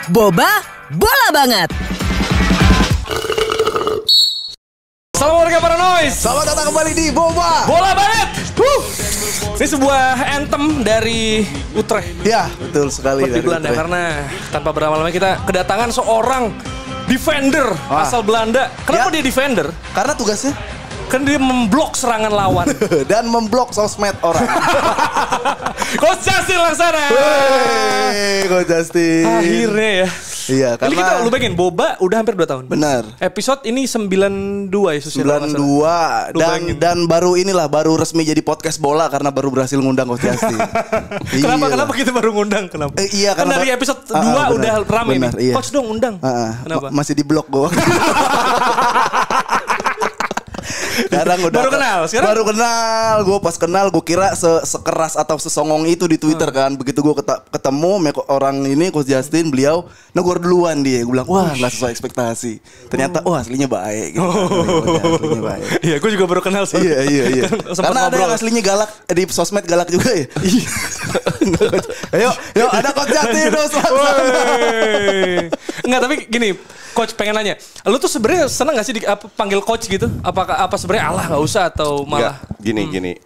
Boba Bola Banget. Assalamualaikum para noise. Selamat datang kembali di Boba Bola Banget. Ini sebuah anthem dari Utrecht. Ya, betul sekali Di Belanda Utrecht. karena tanpa berlama-lama kita kedatangan seorang defender asal Belanda. Kenapa Ya. dia defender? Karena tugasnya Kan dia memblok serangan lawan. dan memblok sosmed orang. Coach Justin Laksana. Hei, Coach Justin. Akhirnya ya. Iya, Jadi kita karena lu bayangin Boba udah hampir 2 tahun. benar. Episode ini 92 ya sosial. 92 Lu bayangin. dan baru resmi jadi podcast bola karena baru berhasil ngundang Coach Justin. Kenapa kita baru ngundang? Kenapa? Iya, kan karena dari episode 2 benar, udah rame benar, nih. iya. Coach dong undang. Kenapa? Masih di blok gue. Sekarang udah Baru kenal, sekarang? Baru kenal. Gue pas kenal gue kira sekeras atau sesongong itu di Twitter kan. Begitu gue ketemu orang ini Coach Justin, beliau negor duluan dia. Gue bilang wah nggak sesuai ekspektasi. Ternyata wah aslinya baik. Gitu. Aslinya baik. Iya, gue juga baru kenal sih. Iya. Sempat Karena ada ngobrol. yang aslinya galak di sosmed galak juga ya. Ayo ada Coach Justin dong. Enggak, tapi gini, Coach pengen nanya, lu tuh sebenarnya seneng gak sih panggil coach gitu? Apa sebenarnya Allah nggak usah atau malah? Gini.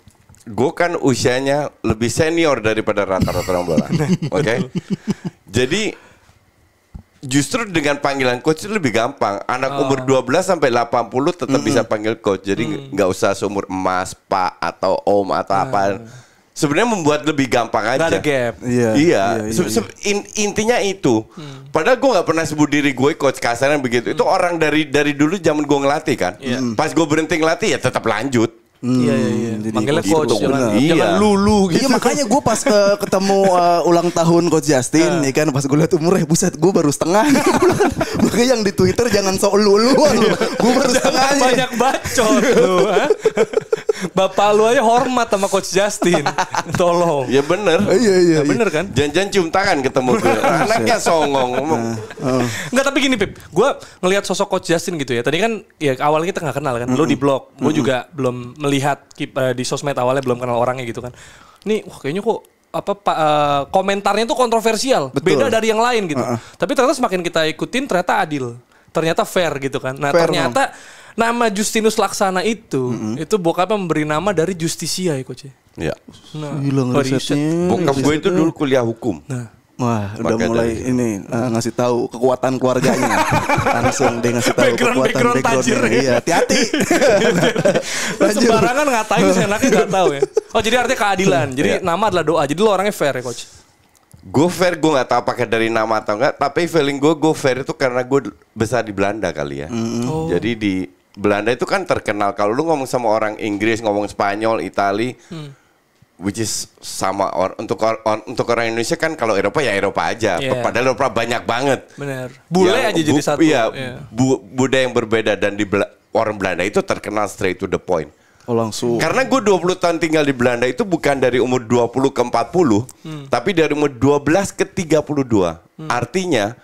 Gue kan usianya lebih senior daripada rata-rata orang bola. Oke. Jadi justru dengan panggilan coach itu lebih gampang. Anak umur 12 sampai 80 tetap bisa panggil coach. Jadi nggak usah seumur emas, pak atau om atau apa. Sebenarnya membuat lebih gampang aja. Gak ada gap. Iya. Intinya itu. Padahal gue nggak pernah sebut diri gue coach kasaran begitu. Itu orang dari dulu zaman gue ngelatih kan. Pas gue berhenti ngelatih ya tetap lanjut. Iya. Manggilnya gitu, coach, bener. jangan Iya. lulu gitu. Iya makanya gue pas ketemu ulang tahun Coach Justin ya kan pas gue liat umurnya buset gue baru setengah. Makanya yang di Twitter jangan sok luluan lu. Gue baru setengahnya. Banyak bacot lu. Ha? Bapak lu aja hormat sama Coach Justin. Tolong. Ya bener. Iya. Bener kan? Jangan cium tangan ketemu gue. Anaknya songong. Enggak, tapi gini Pip, gue ngelihat sosok Coach Justin gitu ya. Tadi kan ya awalnya kita nggak kenal kan. Lu di blog, gue juga belum melihat di sosmed awalnya belum kenal orangnya gitu kan. Nih, wah kayaknya kok komentarnya tuh kontroversial, Betul. beda dari yang lain gitu. Tapi ternyata semakin kita ikutin ternyata adil, ternyata fair gitu kan. Nah Fair, ternyata nama Justinus Laksana itu bokapnya memberi nama dari Justisia ya Coach. Ya. Nah, Gila ngerisetnya. Bokap gue itu dulu kuliah hukum. Wah udah Maka mulai dari- ini ngasih tahu kekuatan keluarganya. Langsung dia ngasih tahu Background tajir ya. Iya hati-hati. Lanjut. sembarangan ngatain seenaknya nggak tahu ya. Oh jadi artinya keadilan. Jadi nama adalah doa. Jadi lo orangnya fair ya Coach. Gue fair, gue gak tahu pakai dari nama atau enggak. Tapi feeling gue fair itu karena gue besar di Belanda kali ya. Jadi di Belanda itu kan terkenal. Kalau lu ngomong sama orang Inggris, ngomong Spanyol, Itali, which is sama untuk orang Indonesia kan kalau Eropa ya Eropa aja. Yeah. Padahal Eropa banyak banget. Bener. Bule Yang aja jadi satu. Iya, Iya. budaya yang berbeda dan orang Belanda itu terkenal straight to the point. Oh langsung. Karena gue 20 tahun tinggal di Belanda itu bukan dari umur 20 ke 40, tapi dari umur 12 ke 32. Artinya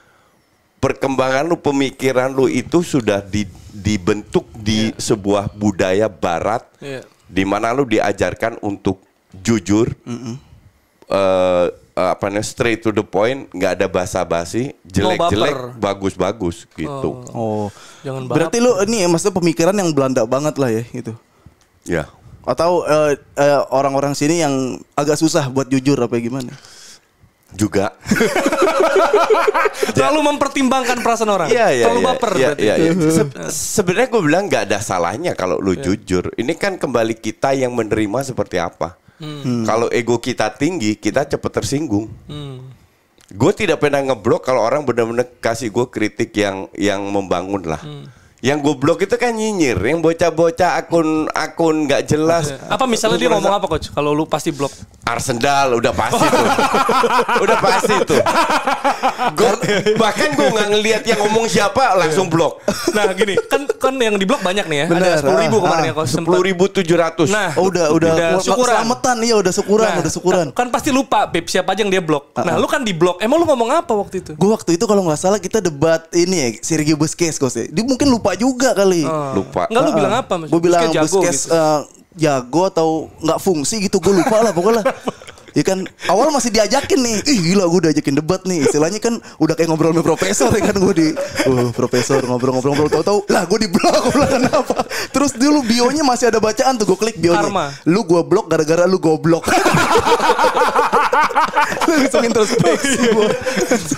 perkembangan lu, pemikiran lu itu sudah dibentuk di sebuah budaya barat, Iya. di mana lu diajarkan untuk jujur, straight to the point, nggak ada basa-basi, jelek-jelek, baper. bagus-bagus gitu. Oh. Jangan Berarti lu ini maksudnya pemikiran yang Belanda banget lah ya gitu. Ya. Atau orang-orang sini yang agak susah buat jujur apa gimana? Juga. Terlalu mempertimbangkan perasaan orang. Iya. Terlalu baper berarti. Iya. Sebenarnya gue bilang nggak ada salahnya kalau lu jujur. Ini kan kembali kita yang menerima seperti apa. Kalau ego kita tinggi, kita cepat tersinggung. Gue tidak pernah ngeblok kalau orang benar-benar kasih gue kritik yang membangun lah. Yang gue blok itu kan nyinyir, yang bocah-bocah akun nggak jelas. Apa misalnya dia ngomong apa Coach? Kalau lu pasti blok. Arsenal udah pasti tuh. Udah pasti tuh. Bahkan gue nggak ngelihat yang ngomong siapa langsung blok. Nah gini, kan yang di blok banyak nih ya. Bener. Ada 10.000 kemarin ya Coach. 10.700. Nah, Oh, udah syukuran. selamatan iya udah syukuran. Kan pasti lupa Beb siapa aja yang dia blok. Nah, lu kan di blok. Emang lu ngomong apa waktu itu? Gue waktu itu kalau nggak salah kita debat ini ya Sergio Busquets Coach. Dia mungkin lupa juga kali. Lupa. Enggak, lu bilang apa Mas? Gue bilang Busquets jago Busquets gitu. jago atau nggak fungsi gitu gue lupa lah pokoknya. Ya kan awal masih diajakin nih. Ih gila gue diajakin debat nih. Istilahnya kan udah kayak ngobrol sama profesor ya kan gue di profesor ngobrol-ngobrol tahu-tahu lah gue di blok. Gue bilang kenapa? Terus dulu bionya masih ada bacaan tuh gue klik bionya. Karma. Lu gue blok gara-gara lu goblok. Langsung introspeksi gue.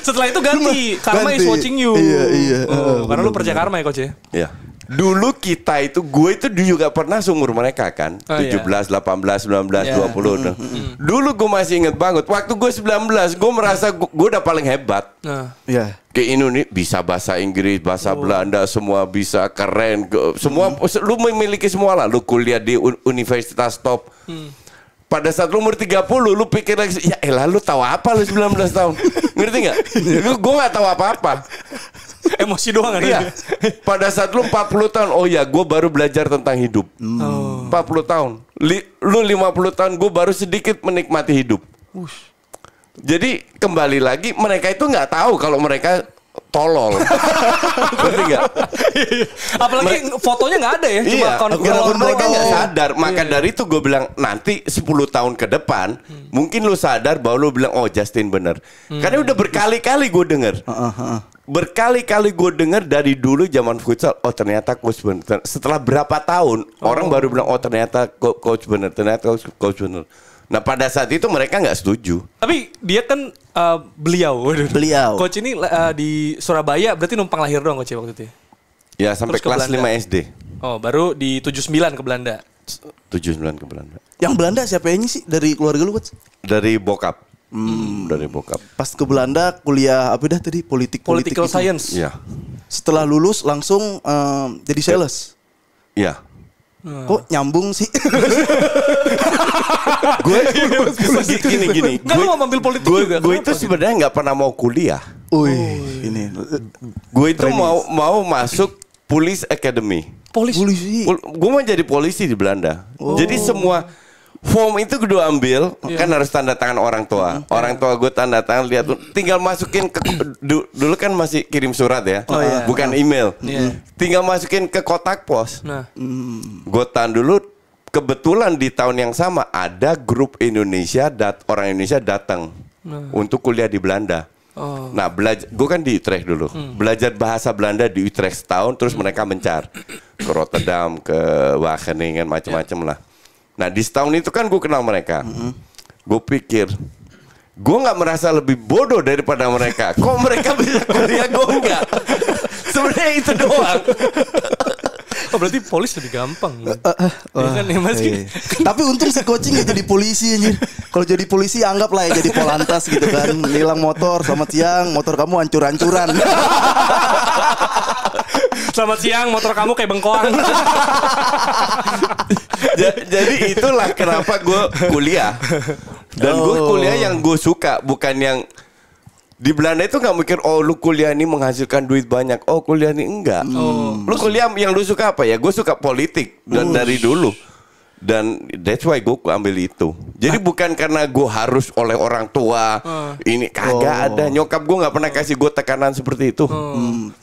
Setelah itu ganti. Karma is watching you. Iya. Karena lu percaya karma ya coach ya. Iya. Dulu kita itu, gue itu juga pernah seumur mereka kan. Oh, 17, iya. 18, 19, Iya. 20. Dulu gue masih inget banget. Waktu gue 19, gue merasa gue udah paling hebat. Nah. Iya. Kayak Indonesia bisa bahasa Inggris, bahasa Belanda, semua bisa keren. Semua, lu memiliki semua lah. Lu kuliah di universitas top. Pada saat lu umur 30, lu pikir lagi, ya elah lu tahu apa lu 19 tahun. Ngerti gak? Gue gak tahu apa-apa. Emosi doang kan? Iya. Pada saat lu 40 tahun, oh ya gue baru belajar tentang hidup. 40 tahun. Lu 50 tahun, gue baru sedikit menikmati hidup. Jadi kembali lagi, mereka itu nggak tahu kalau mereka tolol. Ngerti nggak? Apalagi fotonya nggak ada ya. Cuma Iya, kalau mereka nggak sadar. Maka dari itu gue bilang nanti 10 tahun ke depan mungkin lu sadar bahwa lu bilang oh Justin bener. Karena udah berkali-kali gue denger. Berkali-kali gue denger dari dulu zaman futsal. Oh ternyata coach bener. Setelah berapa tahun orang baru bilang oh ternyata coach bener. Ternyata coach bener. Nah pada saat itu mereka nggak setuju. Tapi dia kan beliau. Beliau. Coach ini di Surabaya berarti numpang lahir doang coach ya waktu itu ya? Ya sampai Terus ke kelas Belanda. 5 SD. Oh baru di 79 ke Belanda. 79 ke Belanda. Yang Belanda siapa yang sih dari keluarga lu Coach? Dari bokap. Dari bokap. Pas ke Belanda kuliah apa dah tadi politik Political itu. Science. Iya. Setelah lulus langsung jadi sales. Iya. Kok nyambung sih? Gue gini. Kan lu mau ambil politik juga. Gue Kenapa itu sebenarnya nggak pernah mau kuliah. Ini Gue itu mau masuk Police Academy. polisi. Gue mau jadi polisi di Belanda. Jadi semua form itu gue ambil, kan harus tanda tangan orang tua. Orang tua gue tanda tangan, lihat tinggal masukin ke dulu kan masih kirim surat ya, bukan email. Tinggal masukin ke kotak pos. Nah. Gue tahan dulu. Kebetulan di tahun yang sama ada grup Indonesia orang Indonesia datang untuk kuliah di Belanda. Nah, gue kan di Utrecht dulu. Belajar bahasa Belanda di Utrecht setahun, terus mereka mencar ke Rotterdam, ke Wageningen, macam-macam lah. Nah, di setahun itu kan gue kenal mereka. Gue pikir, gue nggak merasa lebih bodoh daripada mereka. Kok mereka bisa kuliah, gue enggak. Sebenarnya itu doang. Oh berarti polis lebih gampang. Ya kan ya Mas. Tapi untung si coaching gak jadi polisi anjir. Kalau jadi polisi anggaplah ya jadi polantas gitu kan. Nilang motor, selamat siang, motor kamu hancur-hancuran. Selamat siang, motor kamu kayak bengkoang. Jadi itulah kenapa gue kuliah. Dan gue kuliah yang gue suka, bukan yang di Belanda itu nggak mikir oh lu kuliah ini menghasilkan duit banyak. Oh kuliah ini enggak. Lu kuliah yang lu suka apa ya? Gue suka politik dan dari dulu. Dan that's why gue ambil itu. Jadi bukan karena gue harus oleh orang tua. Ini kagak ada. Nyokap gue nggak pernah kasih gue tekanan seperti itu.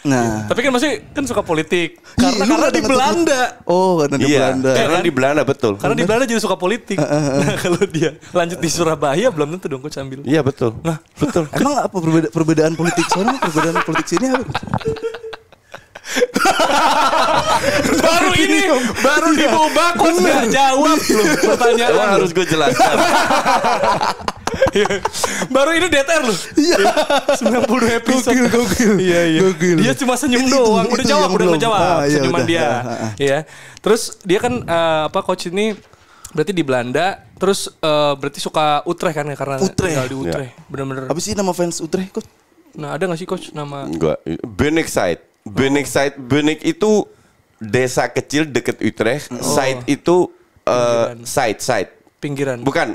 Nah, Tapi kan masih kan suka politik. Iya, Karena lu nggak di ada Belanda. karena di Iya, Belanda. karena di Belanda betul. Karena di Belanda jadi suka politik. Nah kalau dia lanjut di Surabaya belum tentu dong coach ambil. Iya betul. Nah Betul. Emang apa perbedaan politik sana, perbedaan politik sini apa? baru diubah coach nggak jawab loh pertanyaan. Emang lu. harus gue jelaskan. Baru ini DTR loh. Iya. 90 episode. Gokil. Iya. Dia cuma senyum doang. Udah jawab, udah menjawab iya, senyuman udah. dia. Iya. Terus dia kan coach ini berarti di Belanda. Terus berarti suka Utrecht kan ya karena Utrecht. tinggal di Utrecht. Bener-bener. Apa sih nama fans Utrecht Coach? Nah ada gak sih coach nama? Gua Bunnik itu desa kecil deket Utrecht. Site itu site. Pinggiran. Bukan.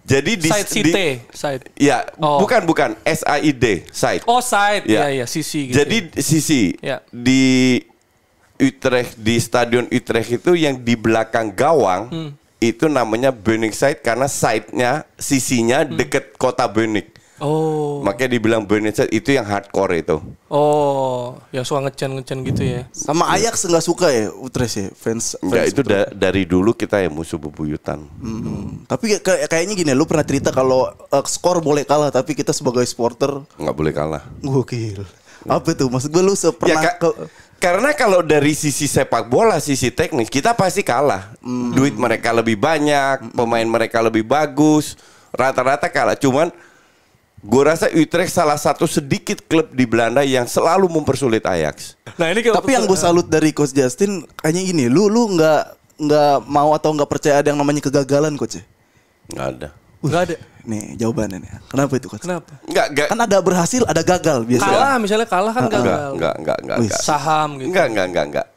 Jadi di Side City. Side. Ya, Oh. bukan SID, site. Oh side. Ya. Iya sisi gitu. Jadi sisi Ya. di Utrecht, di Stadion Utrecht itu yang di belakang gawang itu namanya Bunnik site karena site-nya sisinya deket kota Bunnik. Oh. Makanya dibilang Benitez itu yang hardcore itu. Oh, yang suka ngecen gitu ya. Sama Ajax nggak suka ya Utrecht ya fans. Enggak, itu dari dulu kita ya musuh bebuyutan. Tapi kayaknya gini, lu pernah cerita kalau skor boleh kalah tapi kita sebagai supporter Nggak boleh kalah. gokil. Apa tuh? Maksud gue lu Ya, karena kalau dari sisi sepak bola, sisi teknis, kita pasti kalah. Duit mereka lebih banyak, pemain mereka lebih bagus, rata-rata kalah. Cuman gue rasa Utrecht salah satu sedikit klub di Belanda yang selalu mempersulit Ajax. Nah, ini kalau Tapi yang gue salut dari Coach Justin kayaknya gini, lu nggak mau atau nggak percaya ada yang namanya kegagalan, Coach? Nggak ada. enggak ada. Nih jawabannya nih. Kenapa itu, Coach? Kenapa? Nggak. Kan ada berhasil, ada gagal biasanya. Kalah, misalnya kalah kan gagal. Enggak. Saham gitu. Enggak.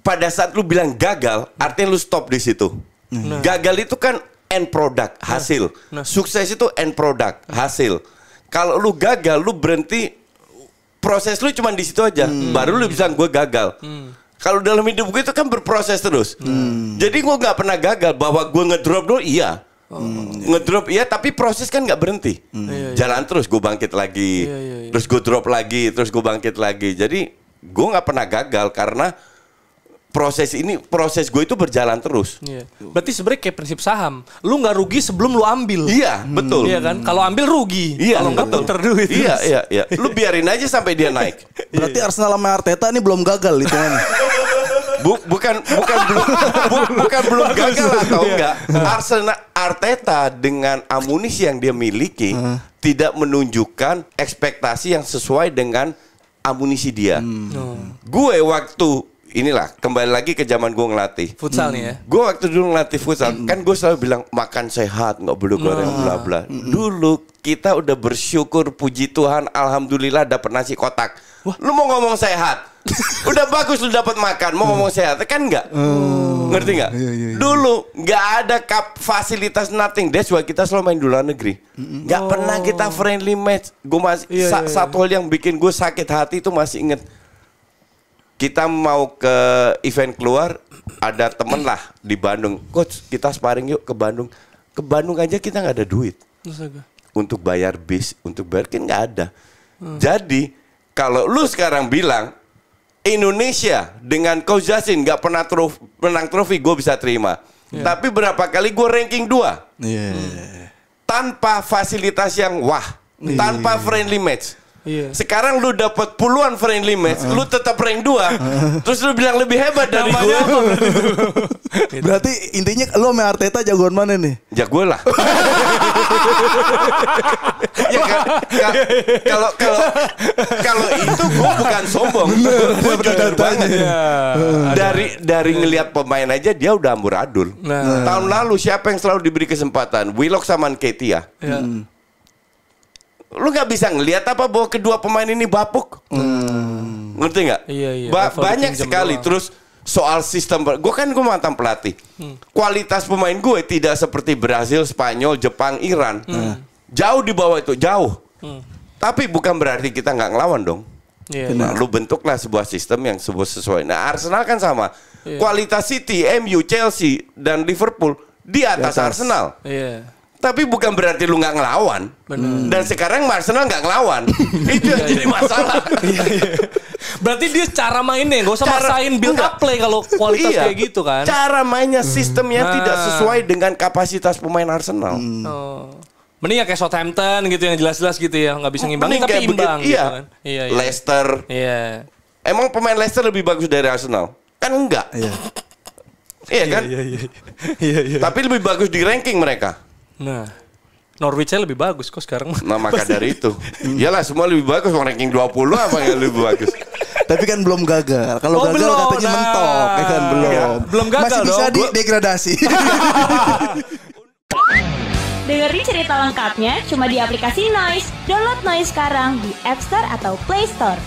Pada saat lu bilang gagal, artinya lu stop di situ. Gagal itu kan end product, hasil. Sukses itu end product, hasil. Kalau lu gagal, lu berhenti, proses lu cuma di situ aja. Baru lu bisa gue gagal. Kalau dalam hidup gue itu kan berproses terus. Jadi gue nggak pernah gagal. Bahwa gue ngedrop dulu, iya. Ngedrop iya, tapi proses kan nggak berhenti. Jalan terus, gue bangkit lagi. Terus gue drop lagi, terus gue bangkit lagi. Jadi gue nggak pernah gagal karena proses gue itu berjalan terus. Iya. Berarti sebenarnya kayak prinsip saham. Lu nggak rugi sebelum lu ambil. Iya, betul. Iya kan? Kalau ambil rugi. Iya, kalau nggak betul. puter duit. Iya. Lu biarin aja sampai dia naik. Berarti Arsenal sama Arteta ini belum gagal hitungannya. Bukan belum gagal atau enggak. Arsenal Arteta dengan amunisi yang dia miliki tidak menunjukkan ekspektasi yang sesuai dengan amunisi dia. Gue waktu inilah kembali lagi ke zaman gue ngelatih Futsal nih ya. Gue waktu dulu ngelatih futsal kan gue selalu bilang makan sehat, nggak boleh goreng bla bla. Dulu kita udah bersyukur, puji Tuhan, alhamdulillah dapat nasi kotak. Lu mau ngomong sehat, udah bagus lu dapat makan, mau ngomong sehat kan nggak? Ngerti nggak? Dulu nggak ada fasilitas nothing. That's why kita selalu main di luar negeri. Nggak pernah kita friendly match. Gue masih satu hal yang bikin gue sakit hati itu masih inget. Kita mau ke event keluar, ada temen lah di Bandung. Coach, kita sparring yuk ke Bandung. Ke Bandung aja kita nggak ada duit. Untuk bayar bis, untuk bayar kan nggak ada. Jadi kalau lu sekarang bilang Indonesia dengan Coach Justin nggak pernah menang trofi, gue bisa terima. Tapi berapa kali gue ranking 2 tanpa fasilitas yang wah, tanpa friendly match. Sekarang lu dapat puluhan friendly match, lu tetap rank 2. Terus lu bilang lebih hebat dari gue. Berarti intinya lu sama Arteta jagoan mana nih? Jago lah. Ya kalau itu gue bukan sombong. Gue jujur banget. Dari ngelihat pemain aja dia udah amburadul. Tahun lalu siapa yang selalu diberi kesempatan? Willock sama Nketiah. Lu nggak bisa ngelihat apa bahwa kedua pemain ini bapuk. Ngerti nggak? Iya. Banyak sekali. Terus soal sistem, gue mantan pelatih. Kualitas pemain gue tidak seperti Brazil, Spanyol, Jepang, Iran. Jauh di bawah itu, jauh. Tapi bukan berarti kita nggak ngelawan dong. Nah, lu bentuklah sebuah sistem yang sesuai. Nah, Arsenal kan sama. Kualitas City, MU, Chelsea, dan Liverpool di atas Arsenal. Tapi bukan berarti lu nggak ngelawan. Dan sekarang Arsenal nggak ngelawan. Itu yang jadi masalah. Berarti dia cara mainnya, gak usah maksain build up play kalau kualitas kayak gitu kan. Cara mainnya, sistemnya tidak sesuai dengan kapasitas pemain Arsenal. Mending ya kayak Southampton gitu yang jelas-jelas gitu ya, nggak bisa ngimbangin tapi imbang gitu kan. Leicester. Emang pemain Leicester lebih bagus dari Arsenal? Kan enggak. Iya kan? Iya. Tapi lebih bagus di ranking mereka. Nah, Norwich-nya lebih bagus kok sekarang. Nah, maka dari itu. Iyalah semua lebih bagus, ranking 20 apa yang lebih bagus. Tapi kan belum gagal. Kalau gagal belum, katanya mentok, ya kan belum gagal. Masih bisa degradasi. Dengerin cerita lengkapnya cuma di aplikasi Noise. Download Noise sekarang di App Store atau Play Store.